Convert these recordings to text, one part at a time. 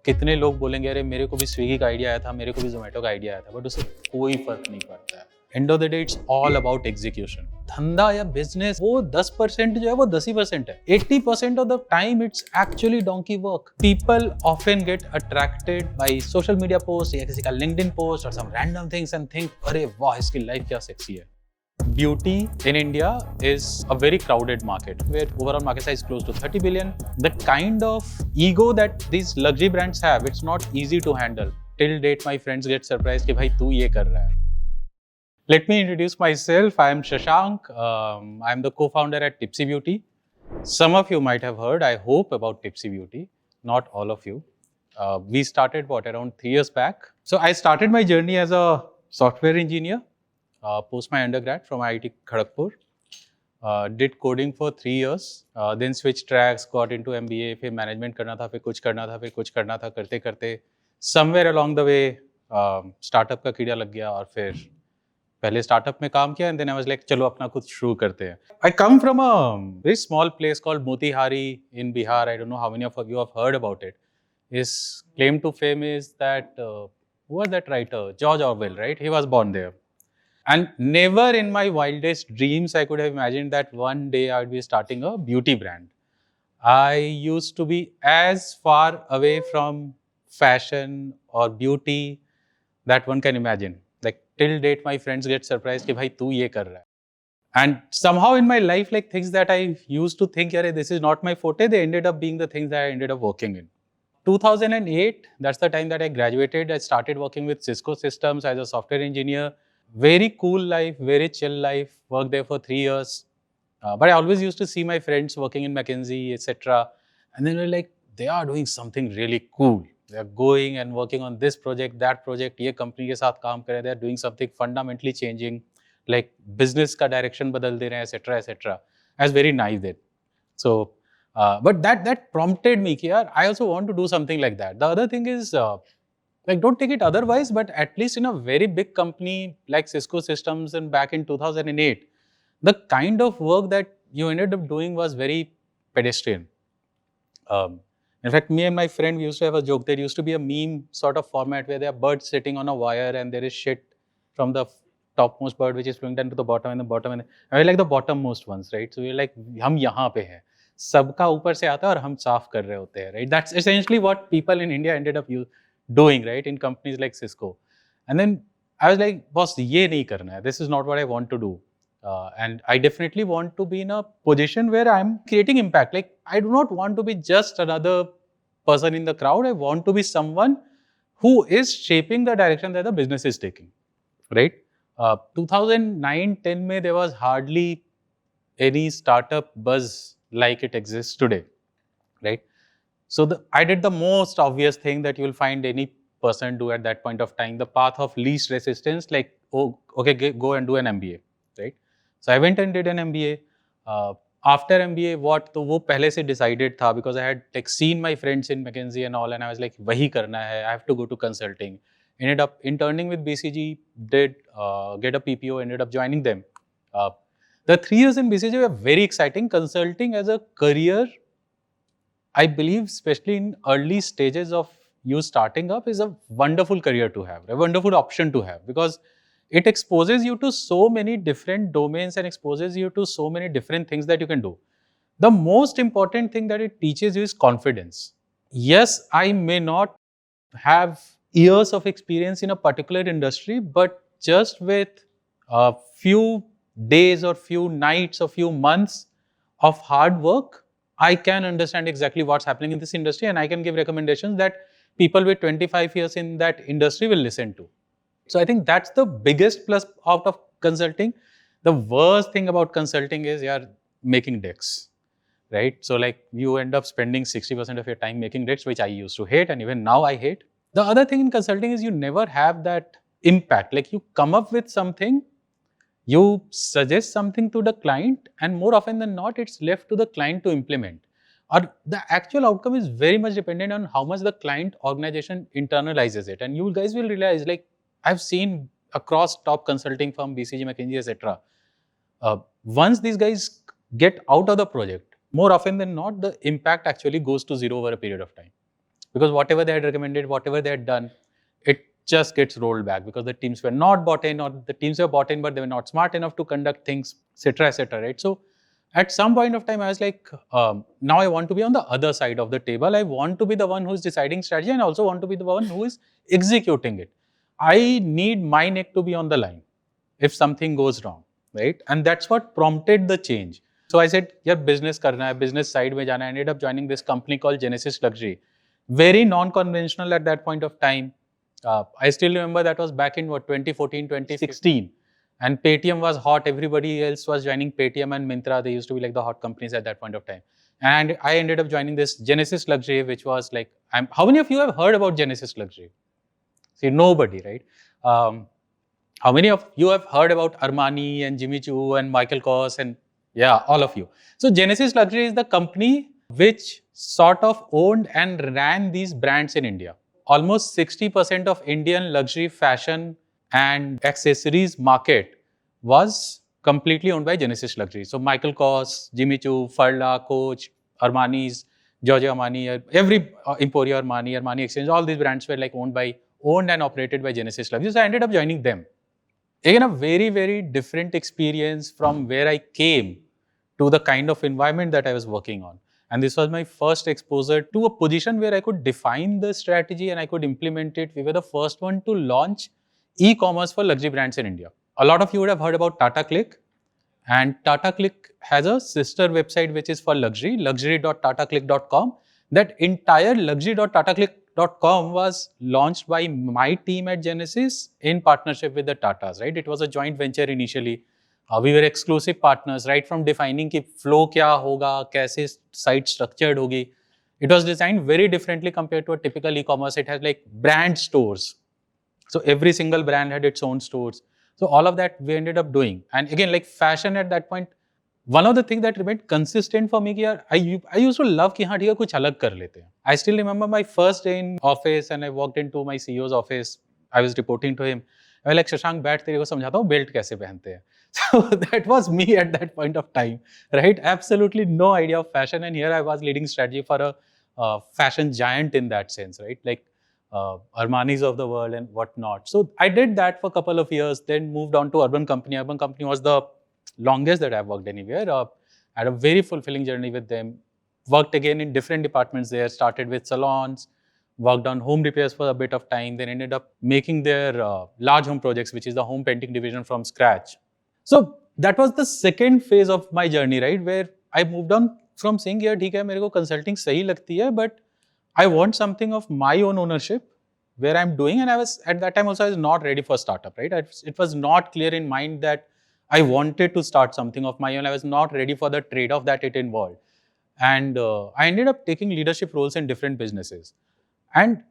कितने लोग बोलेंगे अरे मेरे को भी स्विगी का आइडिया आया था, मेरे को भी जोमेटो का आइडिया आया था, बट उससे कोई फर्क नहीं पड़ता है. End of the day it's all about execution. धंधा या बिजनेस वो 10% जो है वो 10% है. 80% of the time it's actually donkey work. People often get attracted by social media post या किसी का लिंक्डइन पोस्ट और some random things and think अरे वाह इसकी लाइफ क्या सेक्सी है. Beauty in India is a very crowded market where overall market size is close to 30 billion. The kind of ego that these luxury brands have, it's not easy to handle. Till date, my friends get surprised कि भाई तू ये कर रहा है. Let me introduce myself. I am Shashank. I am the co-founder at Typsy Beauty. Some of you might have heard, I hope, about Typsy Beauty. Not all of you. We started around 3 years back. So I started my journey as a software engineer. Post my undergrad from IIT Kharagpur. Did coding for 3 years. Then switched tracks, got into MBA. फिर management करना था, फिर कुछ करना था, फिर कुछ करना था. करते करते somewhere along the way startup का कीड़ा लग गया और फिर पहले startup में काम किया and then I was like चलो अपना कुछ शुरू करते हैं. I come from a very small place called Motihari in Bihar. I don't know how many of you have heard about it. His claim to fame is that who was that writer? George Orwell, right? He was born there. And never in my wildest dreams I could have imagined that one day I would be starting a beauty brand. I used to be as far away from fashion or beauty that one can imagine. Like till date my friends get surprised कि भाई तू ये कर रहा है. And somehow in my life like things that I used to think अरे this is not my forte, they ended up being the things that I ended up working in. 2008, that's the time that I graduated. I started working with Cisco Systems as a software engineer. Very cool life, very chill life. Worked there for 3 years. But I always used to see my friends working in McKinsey, etc. And then we're like, they are doing something really cool. They are going and working on this project, that project. ये company के साथ काम कर रहे हैं. They are doing something fundamentally changing, like business का direction बदल दे रहे हैं, etc. etc. I was very naive then. So, but that prompted me कि यार, I also want to do something like that. The other thing is. Like don't take it otherwise, but at least in a very big company like Cisco Systems and back in 2008, the kind of work that you ended up doing was very pedestrian. In fact, me and my friend, we used to have a joke. There used to be a meme sort of format where there are birds sitting on a wire and there is shit from the topmost bird which is flowing down to the bottom and we're like the bottommost ones, right? So we're like, हम यहाँ पे हैं, सबका ऊपर से आता है और हम साफ कर रहे होते हैं, right? That's essentially what people in India ended up doing, right, in companies like Cisco. And then I was like, boss, ये नहीं करना है. This is not what I want to do. And I definitely want to be in a position where I'm creating impact. Like, I do not want to be just another person in the crowd. I want to be someone who is shaping the direction that the business is taking, right? 2009-10 में there was hardly any startup buzz like it exists today, right? So I did the most obvious thing that you will find any person do at that point of time, the path of least resistance, like, oh, okay, go and do an MBA, right? So I went and did an MBA. After MBA, what? तो वो पहले से decided था because I had like seen my friends in McKinsey and all, and I was like, वही करना है. I have to go to consulting. Ended up interning with BCG, did get a PPO, ended up joining them. The 3 years in BCG were very exciting. Consulting as a career, I believe, especially in early stages of you starting up, is a wonderful career to have, a wonderful option to have, because it exposes you to so many different domains and exposes you to so many different things that you can do. The most important thing that it teaches you is confidence. Yes, I may not have years of experience in a particular industry, but just with a few days or few nights or few months of hard work, I can understand exactly what's happening in this industry, and I can give recommendations that people with 25 years in that industry will listen to. So I think that's the biggest plus out of consulting. The worst thing about consulting is you're making decks, right? So like you end up spending 60% of your time making decks, which I used to hate, and even now I hate. The other thing in consulting is you never have that impact. Like you come up with something, you suggest something to the client, and more often than not, it's left to the client to implement. Or the actual outcome is very much dependent on how much the client organization internalizes it. And you guys will realize, like I've seen across top consulting firm, BCG, McKinsey, etc. Once these guys get out of the project, more often than not, the impact actually goes to zero over a period of time. because whatever they had recommended, whatever they had done, it just gets rolled back because the teams were not bought in, or the teams were bought in but they were not smart enough to conduct things, etc., etc., right? So at some point of time I was like, now I want to be on the other side of the table. I want to be the one who's deciding strategy, and I also want to be the one who is executing it. I need my neck to be on the line if something goes wrong, right? And that's what prompted the change. So I said, yeah, business karna hai, business side mein jana. I ended up joining this company called Genesis Luxury. Very non-conventional at that point of time. I still remember that was back in 2014, 2016. And Paytm was hot. Everybody else was joining Paytm and Myntra. They used to be like the hot companies at that point of time. And I ended up joining this Genesis Luxury, which was like, how many of you have heard about Genesis Luxury? See, nobody, right? How many of you have heard about Armani and Jimmy Choo and Michael Kors, and yeah, all of you. So Genesis Luxury is the company which sort of owned and ran these brands in India. Almost 60% of Indian luxury fashion and accessories market was completely owned by Genesis Luxury. So Michael Kors, Jimmy Choo, Furla, Coach, Armani's, Giorgio Armani, every Emporio Armani, Armani Exchange, all these brands were like owned and operated by Genesis Luxury. So I ended up joining them. Again, a very, very different experience from where I came to the kind of environment that I was working on. And this was my first exposure to a position where I could define the strategy and I could implement it. We were the first one to launch e-commerce for luxury brands in India. A lot of you would have heard about Tata Click. And Tata Click has a sister website which is for luxury, luxury.tataclick.com. That entire luxury.tataclick.com was launched by my team at Genesis in partnership with the Tatas, right? It was a joint venture initially. We were exclusive partners, right from defining ki flow kya hoga, kaise site structured hogi. It was designed very differently compared to a typical e-commerce. It has like brand stores. So every single brand had its own stores. So all of that we ended up doing. And again, like fashion at that point, one of the things that remained consistent for me, I used to love कि हाँ ठीक है कुछ अलग कर लेते हैं. I still remember my first day in office and I walked into my CEO's office. I was reporting to him. I was like, Shashank, बैठ तेरे को समझाता हूँ बेल्ट कैसे पहनते हैं. So that was me at that point of time, right? Absolutely no idea of fashion, and here I was leading strategy for a fashion giant in that sense, right? Like Armani's of the world and whatnot. So I did that for a couple of years, then moved on to Urban Company. Urban Company was the longest that I've worked anywhere. Had a very fulfilling journey with them. Worked again in different departments there. Started with salons, worked on home repairs for a bit of time, then ended up making their large home projects, which is the home painting division, from scratch. So that was the second phase of my journey, right? Where I moved on from saying, yeah, ठीक है, मेरे को consulting सही लगती है, but I want something of my own ownership where I'm doing. And I was, at that time also, I was not ready for startup, right? It was not clear in mind that I wanted to start something of my own. I was not ready for the trade-off that it involved. And I ended up taking leadership roles in different businesses. And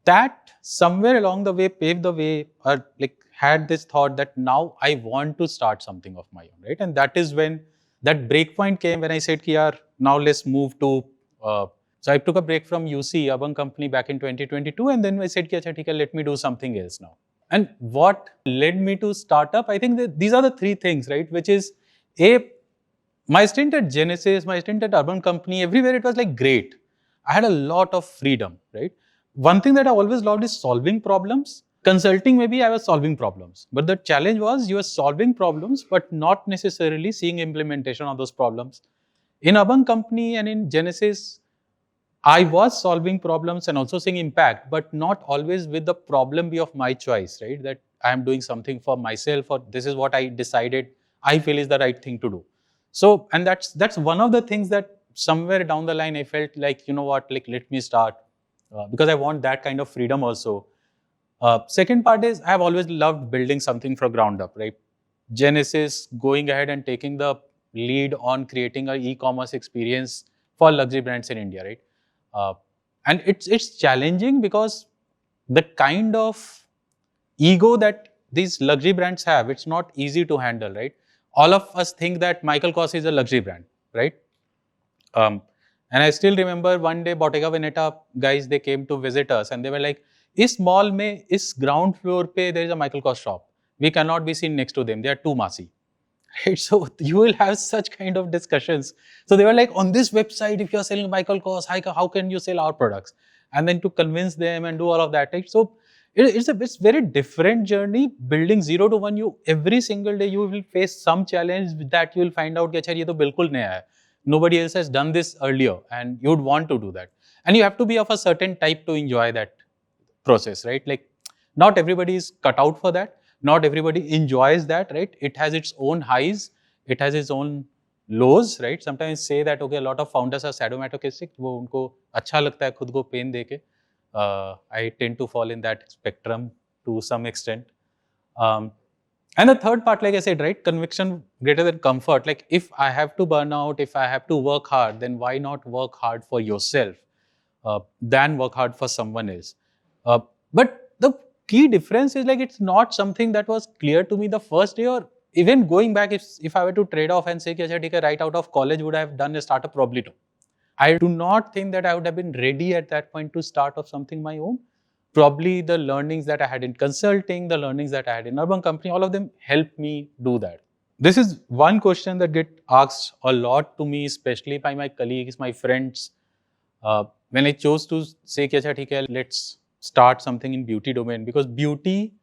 that somewhere along the way paved the way, or like had this thought that now I want to start something of my own, right? And that is when that break point came, when I said, Yaar, now let's move to, so I took a break from UC, Urban Company, back in 2022. And then I said, let me do something else now. And what led me to startup, I think that these are the three things, right? Which is, my stint at Genesis, my stint at Urban Company, everywhere it was like great. I had a lot of freedom, right? One thing that I always loved is solving problems. Consulting, maybe I was solving problems. But the challenge was you were solving problems, but not necessarily seeing implementation of those problems. In Urban Company and in Genesis, I was solving problems and also seeing impact, but not always with the problem be of my choice, right? That I am doing something for myself, or this is what I decided I feel is the right thing to do. So, and that's one of the things that somewhere down the line I felt like, you know what, like let me start because I want that kind of freedom also. Second part is I have always loved building something from ground up, right? Genesis going ahead and taking the lead on creating an e-commerce experience for luxury brands in India, right? And it's challenging because the kind of ego that these luxury brands have, it's not easy to handle, right? All of us think that Michael Kors is a luxury brand, right? And I still remember one day Bottega Veneta guys, they came to visit us and they were like, is mall mein, is ground floor pe, there is a Michael Kors shop. We cannot be seen next to them. They are too massy. Right? So you will have such kind of discussions. So they were like, on this website, if you're selling Michael Kors, how can you sell our products? and then to convince them and do all of that, right? So it's very different journey. Building 0 to 1, you every single day you will face some challenge that you will find out कि अच्छा ये तो बिल्कुल नया है. Nobody else has done this earlier, and you would want to do that. And you have to be of a certain type to enjoy that process, right? Like, not everybody is cut out for that. Not everybody enjoys that, right? It has its own highs. It has its own lows, right? Sometimes say that, okay, a lot of founders are sadomasochistic. वो उनको अच्छा लगता है खुद को pain देके. I tend to fall in that spectrum to some extent. And the third part, like I said, right, conviction greater than comfort. Like, if I have to burn out, if I have to work hard, then why not work hard for yourself than work hard for someone else? But the key difference is, like, it's not something that was clear to me the first day, or even going back, if I were to trade off and say, okay, right out of college, would I have done a startup? Probably no. I do not think that I would have been ready at that point to start off something my own. Probably the learnings that I had in consulting, the learnings that I had in urban company, all of them helped me do that. This is one question that gets asked a lot to me, especially by my colleagues, my friends. When I chose to say, let's start something in beauty domain, because beauty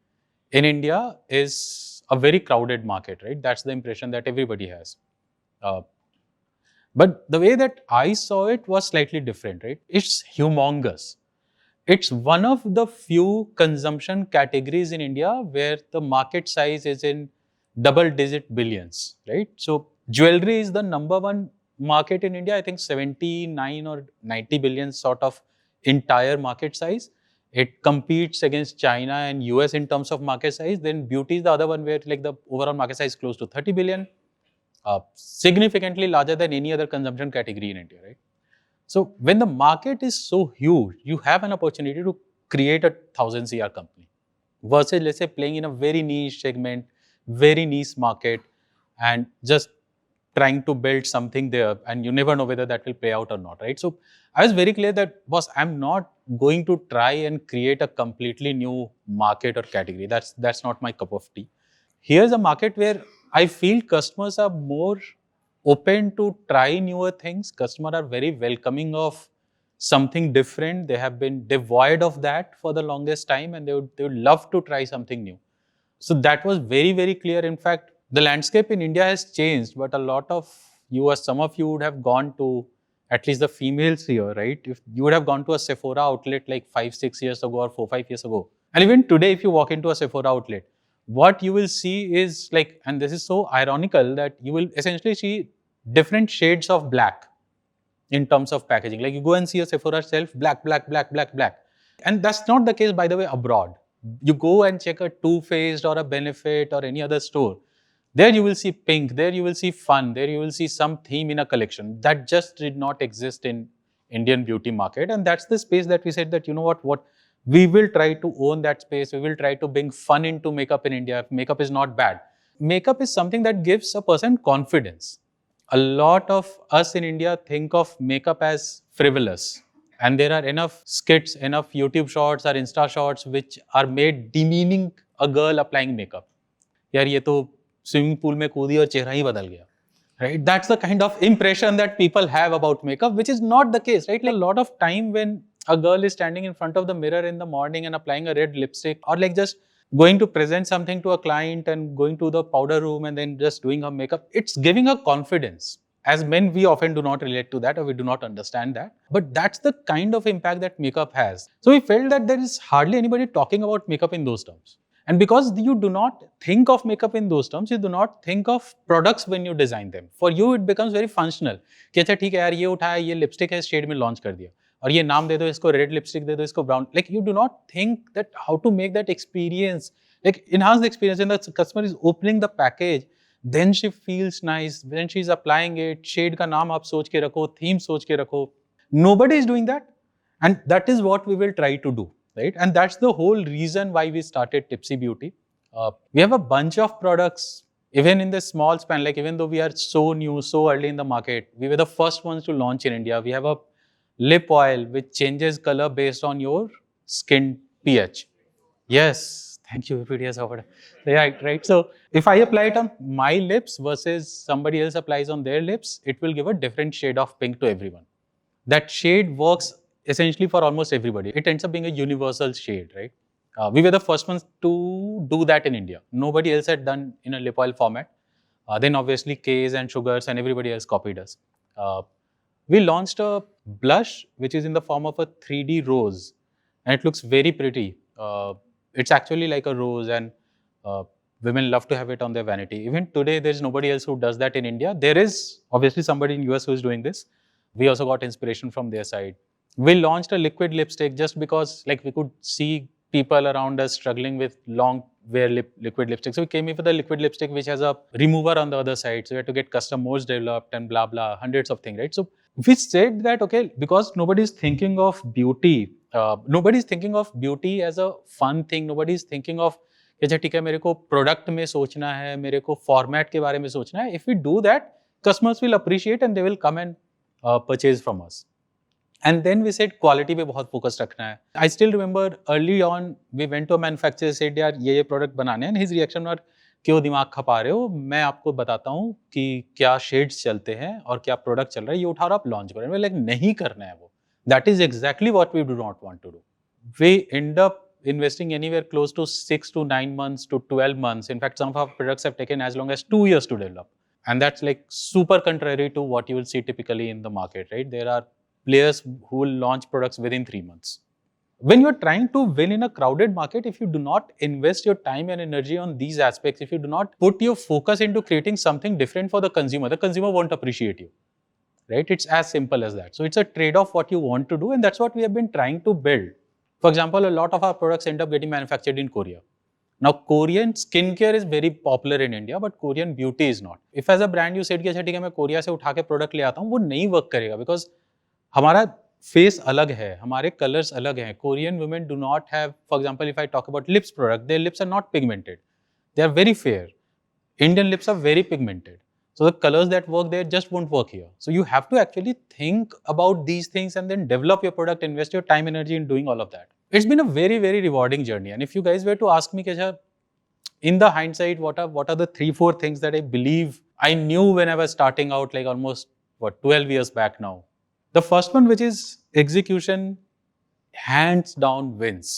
in India is a very crowded market, right? That's the impression that everybody has. But the way that I saw it was slightly different, right? It's humongous. It's one of the few consumption categories in India where the market size is in double-digit billions, right? So jewelry is the number one market in India. I think 79 or 90 billion sort of entire market size. It competes against China and US in terms of market size. Then beauty is the other one where, like, the overall market size is close to 30 billion. Significantly larger than any other consumption category in India, right? So when the market is so huge, you have an opportunity to create a 1,000 CR company versus, let's say, playing in a very niche segment, very niche market, and just trying to build something there, and you never know whether that will play out or not, right? So I was very clear that, boss, I'm not going to try and create a completely new market or category. That's not my cup of tea. Here's a market where I feel customers are more open to try newer things. Customers are very welcoming of something different. They have been devoid of that for the longest time, and they would love to try something new. So that was very, very clear. In fact, the landscape in India has changed, but a lot of you, or some of you, would have gone to, at least the females here, right? If you would have gone to a Sephora outlet like 5-6 years ago or 4-5 years ago. And even today, if you walk into a Sephora outlet, what you will see is, like, and this is so ironical, that you will essentially see different shades of black in terms of packaging. Like, you go and see a Sephora shelf, black, black, black, black, black. And that's not the case, by the way, abroad. You go and check a Too Faced or a Benefit or any other store. There you will see pink, there you will see fun, there you will see some theme in a collection. That just did not exist in Indian beauty market. And that's the space that we said that, you know what, we will try to own that space. We will try to bring fun into makeup in India. Makeup is not bad. Makeup is something that gives a person confidence. A lot of us in India think of makeup as frivolous. And there are enough skits, enough YouTube shorts or Insta shorts which are made demeaning a girl applying makeup. यार ये तो swimming pool में कूदी और चेहरा ही बदल गया. Right? That's the kind of impression that people have about makeup, which is not the case, right? Like, a lot of time when a girl is standing in front of the mirror in the morning and applying a red lipstick, or like just going to present something to a client and going to the powder room and then just doing her makeup, it's giving her confidence. As men, we often do not relate to that, or we do not understand that. But that's the kind of impact that makeup has. So we felt that there is hardly anybody talking about makeup in those terms. And because you do not think of makeup in those terms, you do not think of products when you design them. For you, it becomes very functional. कि अच्छा ठीक है यार, ये उठाया, ये lipstick है, shade में लॉन्च कर दिया, और ये नाम दे दो इसको, रेड लिपस्टिक दे दो इसको, brown. Like, you do not think that how to make that experience, like, enhance the experience. When the customer is opening the package, then she feels nice. When she is applying it, shade का नाम आप सोच के रखो, theme सोच के रखो. Nobody is doing that, and that is what we will try to do. Right? And that's the whole reason why we started Typsy Beauty. We have a bunch of products, even in the small span, like, even though we are so new, so early in the market, we were the first ones to launch in India. We have a lip oil which changes color based on your skin pH. Yes, thank you. Everybody has offered. Yeah, right. So if I apply it on my lips versus somebody else applies on their lips, it will give a different shade of pink to everyone. That shade works essentially for almost everybody. It ends up being a universal shade, right? We were the first ones to do that in India. Nobody else had done in a lip oil format. Then obviously K's and Sugars and everybody else copied us. We launched a blush which is in the form of a 3D rose, and it looks very pretty. It's actually like a rose, and women love to have it on their vanity. Even today, there's nobody else who does that in India. There is obviously somebody in US who is doing this. We also got inspiration from their side. We launched a liquid lipstick just because like we could see people around us struggling with long wear liquid lipstick. So we came in with a liquid lipstick which has a remover on the other side. So we had to get custom modes developed and blah blah, hundreds of things, right? So we said that okay, because nobody's thinking of beauty, nobody's thinking of beauty as a fun thing. Nobody's thinking of अच्छा ठीक है मेरे को product में सोचना है, मेरे को फॉर्मेट के बारे में सोचना है. If we do that, customers will appreciate and they will come and purchase from us. And then we said quality पे बहुत focus रखना है. I still remember early on we went to a manufacturer, said यार ये product बनाने हैं, and his reaction was क्यों दिमाग खपा रहे हो, मैं आपको बताता हूँ कि क्या शेड्स चलते हैं और क्या प्रोडक्ट चल रहा है, ये उठा और आप लॉन्च करें. मैं लाइक नहीं करना है वो. That is exactly what we do not want to do. We end up investing anywhere close to 6 to 9 months to 12 months. In fact, some of our products have taken as long as 2 years to develop. And that's like super contrary to what you will see typically in the market, right? There are players who will launch products within 3 months. When you're trying to win in a crowded market, if you do not invest your time and energy on these aspects, if you do not put your focus into creating something different for the consumer won't appreciate you, right? It's as simple as that. So it's a trade-off what you want to do, and that's what we have been trying to build. For example, a lot of our products end up getting manufactured in Korea. Now, Korean skincare is very popular in India, but Korean beauty is not. If as a brand you said कि अच्छा ठीक है मैं Korea से उठा के product ले आता हूँ, वो नहीं वर्क करेगा बिकॉज हमारा फेस अलग है, हमारे कलर्स अलग हैं. Korean women do not have, for example if I talk about lips product, their lips are not pigmented, they are very fair. Indian lips are very pigmented. So the colors that work there just won't work here. So you have to actually think about these things and then develop your product, invest your time, energy in doing all of that. It's been a very, very rewarding journey. And if you guys were to ask me, Kesha, in the hindsight, what are the 3-4 things that I believe I knew when I was starting out, like almost 12 years back now. The first one, which is execution, hands down wins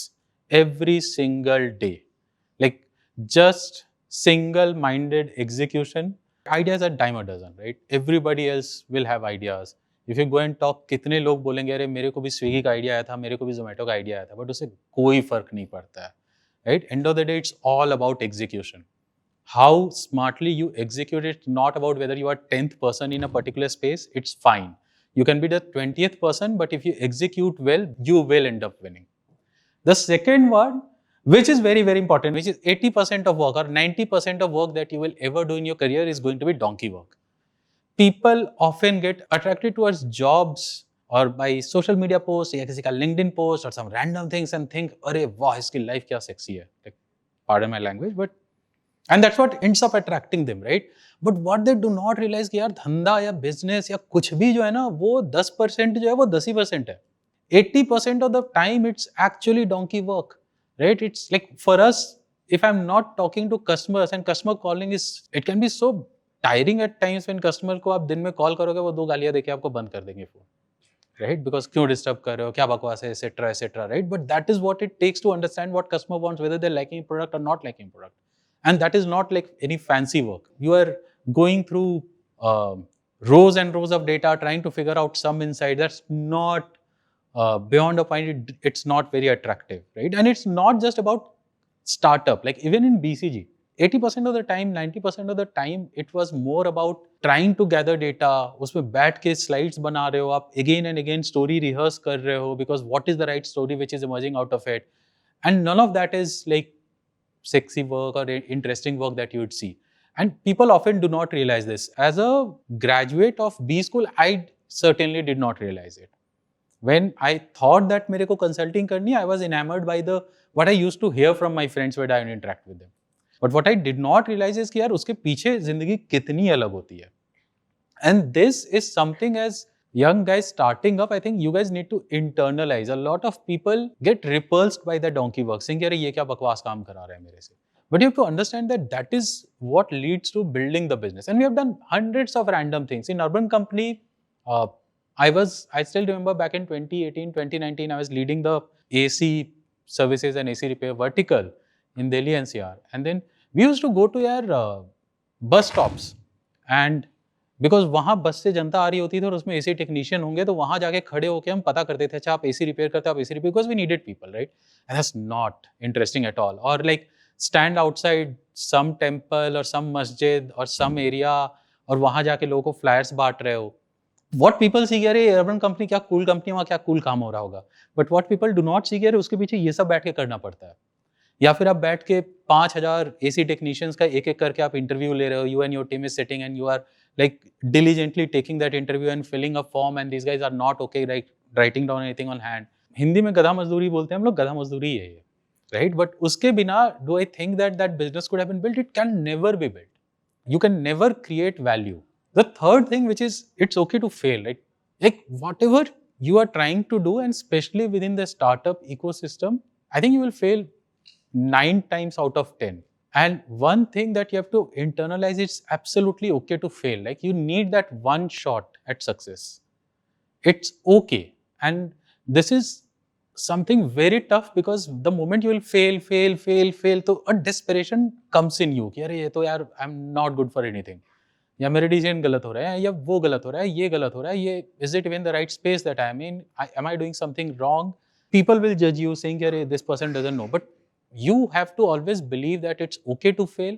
every single day. Like just single-minded execution. Ideas are dime a dozen, right? Everybody else will have ideas. If you go and talk, कितने लोग बोलेंगे अरे मेरे को भी Swiggy का idea आया था, मेरे को भी जोमेटो का आइडिया आया था, बट उससे कोई फर्क नहीं पड़ता है, right? End of the day, it's all about execution. How smartly you execute it, not about whether you are 10th person in a particular space. It's fine. You can be the 20th person, but if you execute well, you will end up winning. The second one, which is very, very important, which is 80% of work or 90% of work that you will ever do in your career is going to be donkey work. People often get attracted towards jobs or by social media posts या किसी का LinkedIn post or some random things and think, अरे वाह इसकी life क्या sexy है. Like, pardon my language, but and that's what ends up attracting them, right? But what they do not realize कि यार धंधा या business या कुछ भी जो है ना वो 10% जो है वो 10% है. 80% of the time it's actually donkey work. Right? It's like for us, if I'm not talking to customers and customer calling it can be so tiring at times when customer को आप दिन में call करोगे वो 2 गालियाँ देके आपको बंद कर देंगे phone, right? Because क्यों disturb कर रहे हो, क्या बकवास है, etc., right? But that is what it takes to understand what customer wants, whether they're liking product or not liking product, and that is not like any fancy work. You are going through rows and rows of data trying to figure out some insight. That's not beyond a point, it's not very attractive, right? And it's not just about startup. Like even in BCG, 80% of the time, 90% of the time, it was more about trying to gather data. उसमें बैठ के slides बना रहे हो आप, again and again story rehearse कर रहे हो, because what is the right story which is emerging out of it, and none of that is like sexy work or interesting work that you would see. And people often do not realize this. As a graduate of B school, I certainly did not realize it. When I thought that मेरे को consulting करनी है, I was enamored by what I used to hear from my friends when I interact with them. But what I did not realize is कि यार उसके पीछे जिंदगी कितनी अलग होती है. And this is something as young guys starting up, I think you guys need to internalize. A lot of people get repulsed by the donkey work, saying यार ये क्या बकवास काम करा रहा है मेरे से. But you have to understand that that is what leads to building the business. And we have done hundreds of random things. In Urban Company, I still remember back in 2018, 2019, I was leading the AC services and AC repair vertical in Delhi NCR. And then we used to go to bus stops. And because वहाँ बस से जनता आ रही होती थी और उसमें AC technician होंगे तो वहाँ जाके खड़े होकर हम पता करते थे अच्छा आप एसी रिपेयर करते हो आप AC repair because we needed people right and that's not interesting at all और like stand outside some temple और सम मस्जिद और सम एरिया और वहाँ जाके लोगों को फ्लायर्स बांट रहे हो what people see are urban company क्या कूल कंपनी वहाँ क्या कूल काम हो रहा होगा but what people do not see are उसके पीछे ये सब बैठ के करना पड़ता है या फिर आप बैठ के 5,000 एसी टेक्नीशियंस का एक एक करके आप इंटरव्यू ले रहे हो you and your team is sitting and you are like diligently taking that interview and filling a form and these guys are not okay like writing down anything on hand Hindi में गधा मजदूरी बोलते हैं हम लोग गधा मजदूरी है ये right but उसके बिना do I think that that business could have been built it can never be built you can never create value the third thing which is it's okay to fail right like whatever you are trying to do and especially within the startup ecosystem I think you will fail 9 times out of 10 and one thing that you have to internalize it's absolutely okay to fail like you need that one shot at success it's okay and this is something very tough because the moment you will fail so a desperation comes in you कि अरे ये तो यार I'm not good for anything या मेरे decision गलत हो रहा है या वो गलत हो रहा है ये गलत हो रहा है ये is it even the right space that I am in am I doing something wrong people will judge you saying कि अरे this person doesn't know but you have to always believe that it's okay to fail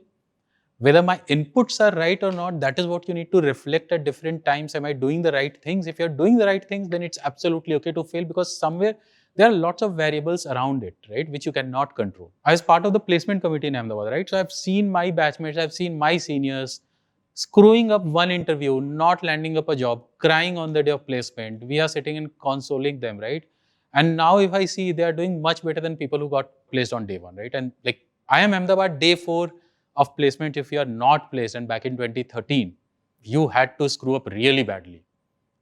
whether my inputs are right or not that is what you need to reflect at different times am I doing the right things if you're doing the right things then it's absolutely okay to fail because somewhere there are lots of variables around it right which you cannot control I was part of the placement committee in Ahmedabad right so I've seen my batchmates I've seen my seniors screwing up one interview not landing up a job crying on the day of placement we are sitting and consoling them right and now if I see they are doing much better than people who got placed on day one, right? And like I am Ahmedabad day 4 of placement if you are not placed and back in 2013, you had to screw up really badly.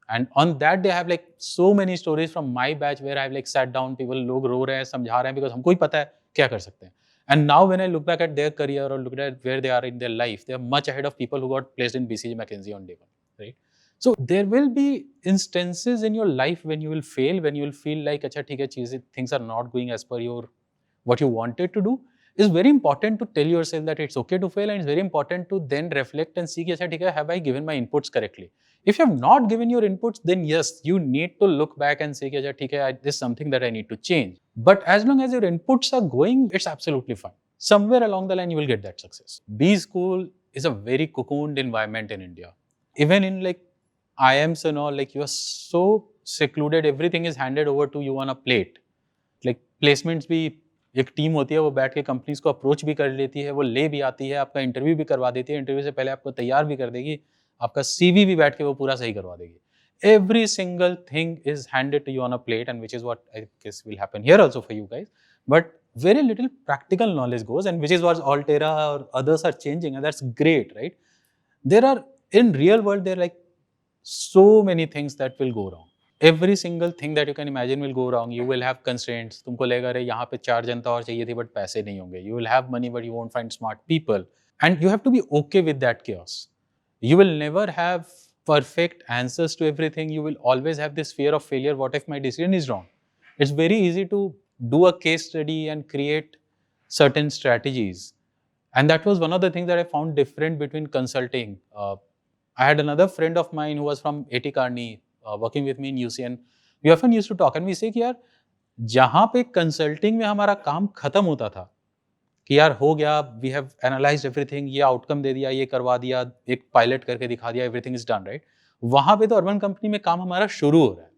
And on that day I have like so many stories from my batch where I have like sat down, people लोग रो रहे हैं, समझा रहे हैं because हमको ही पता है क्या कर सकते हैं. And now when I look back at their career or look at where they are in their life, they are much ahead of people who got placed in BCG McKinsey on day one, right? So there will be instances in your life when you will fail, when you will feel like, अच्छा ठीक है things are not going as per your what you wanted to do. It's very important to tell yourself that it's okay to fail and it's very important to then reflect and see कि अच्छा ठीक है have I given my inputs correctly? If you have not given your inputs, then yes, you need to look back and say कि अच्छा ठीक है this is something that I need to change. But as long as your inputs are going, it's absolutely fine. Somewhere along the line you will get that success. B School is a very cocooned environment in India. Even in like IIMs and all, like you are so secluded, everything is handed over to you on a plate. Like placements भी एक team होती है वो बैठ के companies को approach भी कर लेती है वो ले भी आती है आपका इंटरव्यू भी करवा देती है इंटरव्यू से पहले आपको तैयार भी कर देगी आपका CV भी बैठ के वो पूरा सही करवा देगी every single thing is handed to you on a plate and which is what I guess will happen here also for you guys but very little practical knowledge goes and which is what Altera or others are changing and that's great right there are in real world there are like so many things that will go wrong every single thing that you can imagine will go wrong you will have constraints तुमको लगेगा अरे यहाँ पे 4 जनता और चाहिए थी but पैसे नहीं होंगे you will have money but you won't find smart people and you have to be okay with that chaos you will never have perfect answers to everything you will always have this fear of failure what if my decision is wrong it's very easy to do a case study and create certain strategies and that was one of the things that I found different between consulting I had another friend of mine who was from A.T. Kearney working with me in UCN, we often used to talk and we say कि यार जहाँ पे consulting में हमारा काम खत्म होता था कि यार हो गया वी हैव एनालाइज्ड एवरीथिंग ये आउटकम दे दिया ये करवा दिया एक पायलट करके दिखा दिया एवरीथिंग इज डन राइट वहाँ पे तो अर्बन कंपनी में काम हमारा शुरू हो रहा है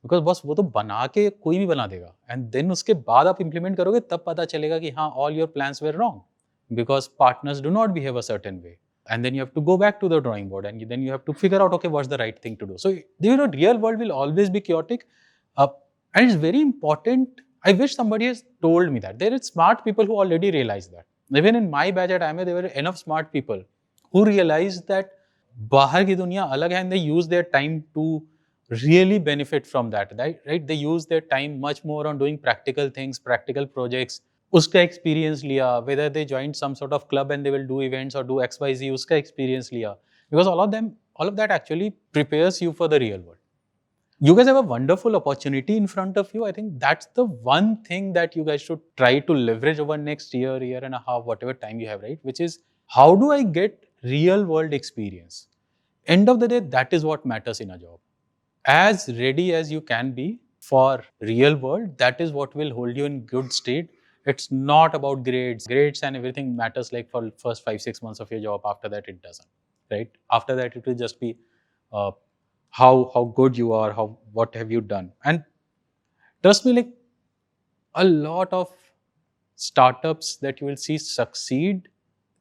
बिकॉज बस वो तो बना के कोई भी बना देगा एंड देन उसके बाद आप इम्प्लीमेंट करोगे तब पता चलेगा कि हाँ all your plans were wrong because partners do not behave a certain way and then you have to go back to the drawing board and then you have to figure out okay what's the right thing to do so the real world will always be chaotic and it's very important I wish somebody has told me that there are smart people who already realize that even in my batch at IIM there were enough smart people who realized that bahar ki duniya alag hai and they use their time to really benefit from that right they use their time much more on doing practical things practical projects उसका experience लिया whether they joined some sort of club and they will do events or do XYZ उसका experience लिया because all of that actually prepares you for the real world you guys have a wonderful opportunity in front of you. I think that's the one thing that you guys should try to leverage over next year and a half, whatever time you have, right? Which is, how do I get real world experience? End of the day, that is what matters in a job. As ready as you can be for real world, that is what will hold you in good state. It's not about grades and everything matters like for first 5-6 months of your job. After that, it doesn't, right? After that, it will just be uh, how good you are, how what have you done. And trust me, like a lot of startups that you will see succeed,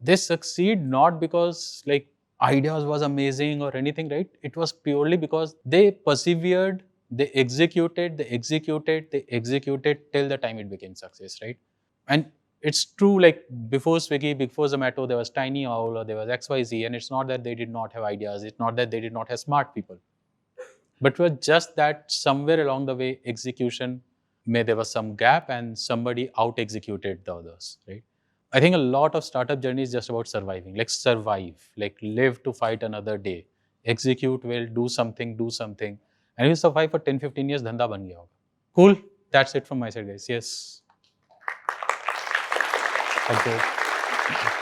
they succeed not because like ideas was amazing or anything, right? It was purely because they persevered, they executed till the time it became success, right? And it's true, like before Swiggy, before Zomato, there was Tiny Owl or there was XYZ, and it's not that they did not have ideas, it's not that they did not have smart people, but it was just that somewhere along the way, execution, may there was some gap and somebody out executed the others, right? I think a lot of startup journey is just about surviving, like survive, like live to fight another day, execute well, do something. And you survive for 10-15 years, dhanda ban gaya hoga. Cool. That's it from my side, guys. Yes. Thank you.